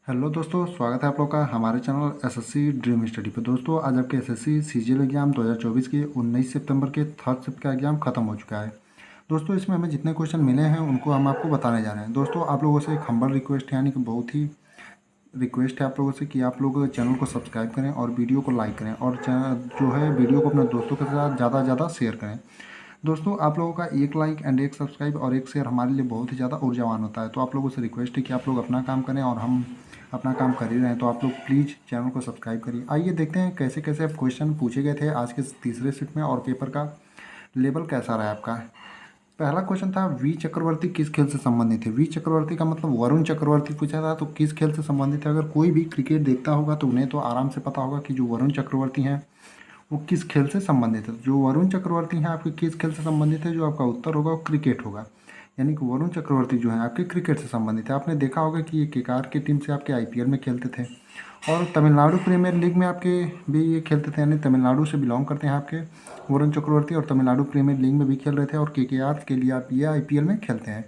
Hello दोस्तों, स्वागत है आप लोग का हमारे चैनल एसएससी ड्रीम स्टडी पे। दोस्तों आज आपके एसएससी सीजीएल एग्जाम 2024 के 19 सितंबर के थर्ड शिफ्ट का एग्जाम खत्म हो चुका है। दोस्तों इसमें हमें जितने क्वेश्चन मिले हैं उनको हम आपको बताने जा रहे हैं। दोस्तों आप लोगों से एक हम्बल रिक्वेस्ट है, यानी कि बहुत ही रिक्वेस्ट है आप लोगों से कि आप लोग चैनल को सब्सक्राइब करें और वीडियो को लाइक करें और जो है वीडियो को अपने दोस्तों के साथ ज़्यादा से ज़्यादा शेयर करें। दोस्तों आप लोगों का एक लाइक एंड एक सब्सक्राइब और एक शेयर हमारे लिए बहुत ही ज़्यादा ऊर्जावान होता है। तो आप लोगों से रिक्वेस्ट है कि आप लोग अपना काम करें और हम अपना काम कर ही रहे हैं, तो आप लोग प्लीज़ चैनल को सब्सक्राइब करिए। आइए देखते हैं कैसे कैसे अब क्वेश्चन पूछे गए थे आज के तीसरे शिफ्ट में और पेपर का लेवल कैसा रहा आपका। पहला क्वेश्चन था वी चक्रवर्ती किस खेल से संबंधित है। वी चक्रवर्ती का मतलब वरुण चक्रवर्ती पूछा था, तो किस खेल से संबंधित है। अगर कोई भी क्रिकेट देखता होगा तो उन्हें तो आराम से पता होगा कि जो वरुण चक्रवर्ती हैं वो किस खेल से संबंधित है। जो वरुण चक्रवर्ती हैं आपके किस खेल से संबंधित है, जो आपका उत्तर होगा वो क्रिकेट होगा। यानी कि वरुण चक्रवर्ती जो है आपके क्रिकेट से संबंधित है। आपने देखा होगा कि ये केकेआर की टीम से आपके आईपीएल में खेलते थे और तमिलनाडु प्रीमियर लीग में आपके भी ये खेलते थे, यानी तमिलनाडु से बिलोंग करते हैं आपके वरुण चक्रवर्ती और तमिलनाडु प्रीमियर लीग में भी खेल रहे थे और केकेआर के लिए आप ये आईपीएल में खेलते हैं।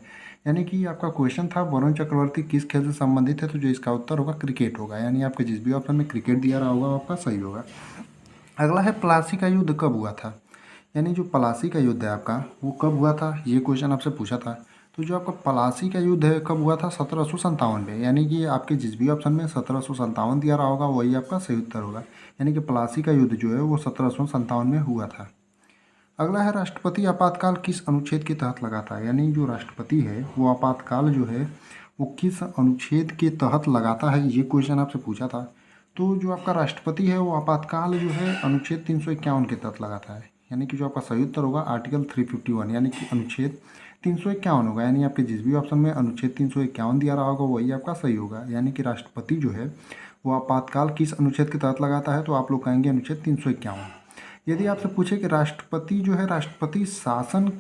यानी कि आपका क्वेश्चन था वरुण चक्रवर्ती किस खेल से संबंधित है, तो जो इसका उत्तर होगा क्रिकेट होगा। यानी आपके जिस भी ऑप्शन में क्रिकेट दिया रहा होगा आपका सही होगा। अगला है प्लासी का युद्ध कब हुआ था। यानी जो प्लासी का युद्ध है आपका वो कब हुआ था, ये क्वेश्चन आपसे पूछा था। तो जो आपका प्लासी का युद्ध है कब हुआ था, 1757 में। यानी कि आपके जिस भी ऑप्शन में 1757 दिया रहा होगा वही आपका सही उत्तर होगा। यानी कि प्लासी का युद्ध जो है वो 1757 में हुआ था। अगला है राष्ट्रपति आपातकाल किस अनुच्छेद के तहत लगाता है। यानी जो राष्ट्रपति है वो आपातकाल जो है वो किस अनुच्छेद के तहत लगाता है, ये क्वेश्चन आपसे पूछा था। तो जो आपका राष्ट्रपति है वो आपातकाल जो है अनुच्छेद 351 के तहत लगाता है। यानी कि जो आपका सही उत्तर होगा आर्टिकल 351, यानी कि अनुच्छेद 351 होगा। यानी आपके जिस भी ऑप्शन में अनुच्छेद 351 दिया रहा होगा वही आपका सही होगा। यानी कि राष्ट्रपति जो है वो आपातकाल किस अनुच्छेद के तहत लगाता है, तो आप लोग कहेंगे अनुच्छेद 351। यदि आपसे पूछे कि राष्ट्रपति जो है राष्ट्रपति शासन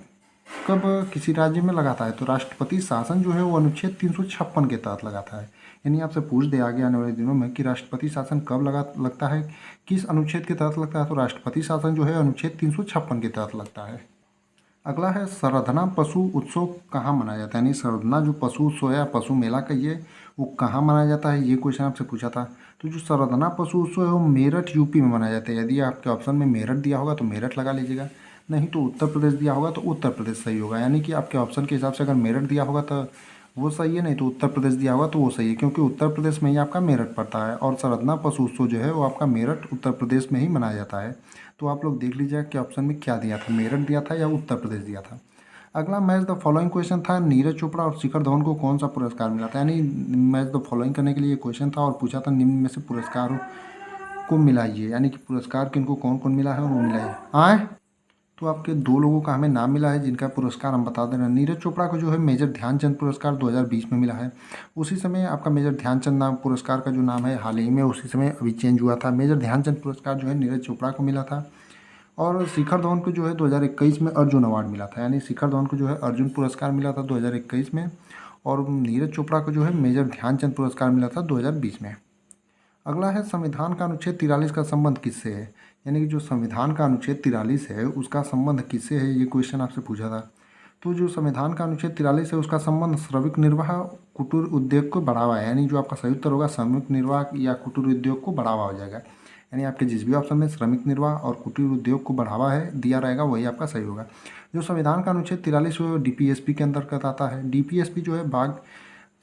कब किसी राज्य में लगाता है, तो राष्ट्रपति शासन जो है वो अनुच्छेद 356 के तहत लगाता है। यानी आपसे पूछ दे आगे आने वाले दिनों में कि राष्ट्रपति शासन कब लगता है, किस अनुच्छेद के तहत लगता है, तो राष्ट्रपति शासन जो है अनुच्छेद 356 के तहत लगता है। अगला है सरधना पशु उत्सव कहाँ मनाया जाता है। यानी सरधना जो पशु उत्सव है पशु मेला कहिए वो कहाँ मनाया जाता है, ये क्वेश्चन आपसे पूछा था। तो जो सरधना पशु उत्सव है वो मेरठ यूपी में मनाया जाता है। यदि आपके ऑप्शन में मेरठ दिया होगा तो मेरठ लगा लीजिएगा, नहीं तो उत्तर प्रदेश दिया होगा तो उत्तर प्रदेश सही होगा। यानी कि आपके ऑप्शन के हिसाब से अगर मेरठ दिया होगा तो वो सही है, नहीं तो उत्तर प्रदेश दिया होगा तो वो सही है, क्योंकि उत्तर प्रदेश में ही आपका मेरठ पड़ता है और सरधना पशु उत्सव जो है वो आपका मेरठ उत्तर प्रदेश में ही मनाया जाता है। तो आप लोग देख लीजिएगा कि ऑप्शन में क्या दिया था, मेरठ दिया था या उत्तर प्रदेश दिया था। अगला मैच द फॉलोइंग क्वेश्चन था नीरज चोपड़ा और शिखर धवन को कौन सा पुरस्कार मिला था। यानी मैच द फॉलोइंग करने के लिए क्वेश्चन था और पूछा था निम्न में से पुरस्कारों को मिलाइए। यानी कि पुरस्कार किनको कौन कौन मिला है और वो मिलाइए। आए तो आपके दो लोगों का हमें नाम मिला है जिनका पुरस्कार हम बता दे रहे हैं। नीरज चोपड़ा को जो है मेजर ध्यानचंद पुरस्कार 2020 में मिला है। उसी समय आपका मेजर ध्यानचंद नाम पुरस्कार का जो नाम है हाल ही में उसी समय अभी चेंज हुआ था। मेजर ध्यानचंद पुरस्कार जो है नीरज चोपड़ा को मिला था और शिखर धवन को जो है 2021 में अर्जुन अवार्ड मिला था। यानी शिखर धवन को जो है अर्जुन पुरस्कार मिला था 2021 में और नीरज चोपड़ा को जो है मेजर ध्यानचंद पुरस्कार मिला था 2020 में। अगला है संविधान का अनुच्छेद 43 का संबंध किससे है। यानी कि जो संविधान का अनुच्छेद 43 है उसका संबंध किससे है, ये क्वेश्चन आपसे पूछा था। तो जो संविधान का अनुच्छेद 43 है उसका संबंध श्रमिक निर्वाह कुटीर उद्योग को बढ़ावा है। यानी जो आपका सही उत्तर होगा श्रमिक निर्वाह या कुटीर उद्योग को बढ़ावा हो जाएगा। यानी आपके जिस भी ऑप्शन में श्रमिक निर्वाह और कुटीर उद्योग को बढ़ावा है दिया रहेगा वही आपका सही होगा। जो संविधान का अनुच्छेद 43 वो डीपीएसपी के अंतर्गत आता है। डीपीएसपी जो है भाग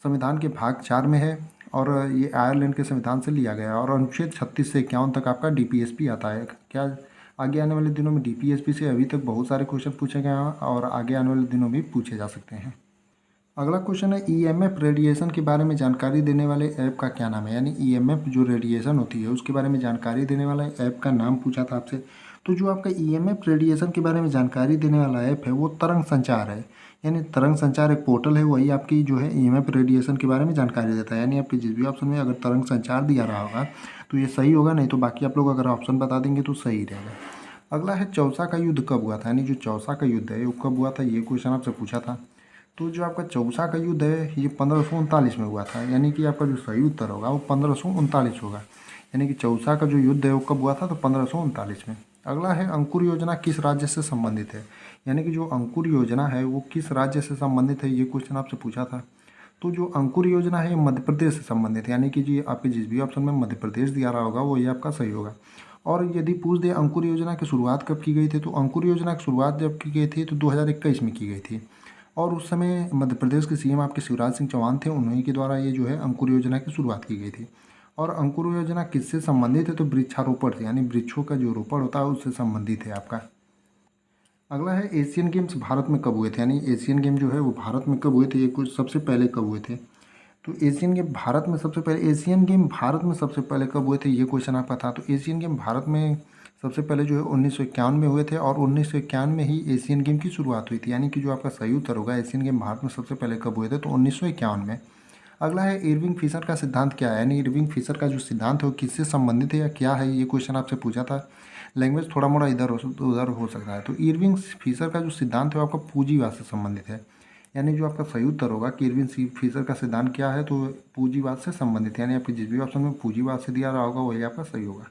संविधान के भाग 4 में है और ये आयरलैंड के संविधान से लिया गया है और अनुच्छेद 36 से 51 तक आपका डीपीएसपी आता है। क्या आगे आने वाले दिनों में डीपीएसपी से अभी तक बहुत सारे क्वेश्चन पूछे गए हैं और आगे आने वाले दिनों में पूछे जा सकते हैं। अगला क्वेश्चन है ईएमएफ रेडिएशन के बारे में जानकारी देने वाले ऐप का क्या नाम है। यानी ईएमएफ जो रेडिएशन होती है उसके बारे में जानकारी देने वाला ऐप का नाम पूछा था आपसे। तो जो आपका ईएमएफ रेडिएशन के बारे में जानकारी देने वाला ऐप है वो तरंग संचार है। यानी तरंग संचार एक पोर्टल है, वही आपकी जो है ईएमएफ रेडिएशन के बारे में जानकारी देता है। यानी आपके जिस भी ऑप्शन में अगर तरंग संचार दिया रहा होगा तो ये सही होगा, नहीं तो बाकी आप लोग अगर ऑप्शन बता देंगे तो सही रहेगा। अगला है चौसा का युद्ध कब हुआ था। यानी जो चौसा का युद्ध है वो कब हुआ था, ये क्वेश्चन आपसे पूछा था। तो जो आपका चौसा का युद्ध है ये 1539 में हुआ था। यानी कि आपका जो सही उत्तर होगा वो 1539 होगा। यानी कि चौसा का जो युद्ध है वो कब हुआ था, तो 1539 में। अगला है अंकुर योजना किस राज्य से संबंधित है। यानी कि जो अंकुर योजना है वो किस राज्य से संबंधित है, ये क्वेश्चन आपसे पूछा था। तो जो अंकुर योजना है ये मध्य प्रदेश से संबंधित है, यानी कि जी आपके जिस भी ऑप्शन में मध्य प्रदेश दिया रहा होगा वो ये आपका सही होगा। और यदि पूछ दे अंकुर योजना की शुरुआत कब की गई थी, तो अंकुर योजना की शुरुआत जब की गई थी तो 2021 में की गई थी। और उस समय मध्य प्रदेश के सीएम आपके शिवराज सिंह चौहान थे, उन्हीं के द्वारा ये जो है अंकुर योजना की शुरुआत की गई थी। और अंकुर योजना किससे संबंधित है, तो वृक्षारोपण से, यानी वृक्षों का जो रोपण होता है उससे संबंधित है आपका। अगला है एशियन गेम्स भारत में कब हुए थे, यानी एशियन गेम जो है वो भारत में कब हुए थे, ये कुछ सबसे पहले कब हुए थे। तो एशियन गेम भारत में सबसे पहले कब हुए थे, ये क्वेश्चन आपका था। तो एशियन गेम भारत में सबसे पहले जो है 1951 में हुए थे, और 1951 में ही एशियन गेम की शुरुआत हुई थी, यानी कि जो आपका सही उत्तर होगा एशियन गेम भारत में सबसे पहले कब हुए थे, तो 1951 में। अगला है इरविंग फिशर का सिद्धांत क्या है, यानी इरविंग फिशर का जो सिद्धांत है वो किससे संबंधित है या क्या है, ये क्वेश्चन आपसे पूछा था। लैंग्वेज थोड़ा मोड़ा इधर उधर हो सकता है। तो इरविंग फिशर का जो सिद्धांत है वो आपका पूंजीवाद से संबंधित है, यानी जो आपका सही उत्तर होगा कि इरविंग फिशर का सिद्धांत क्या है, तो पूंजीवाद से संबंधित है, यानी आपके जिस भी ऑप्शन में पूंजीवाद से दिया रहा होगा वही आपका सही होगा।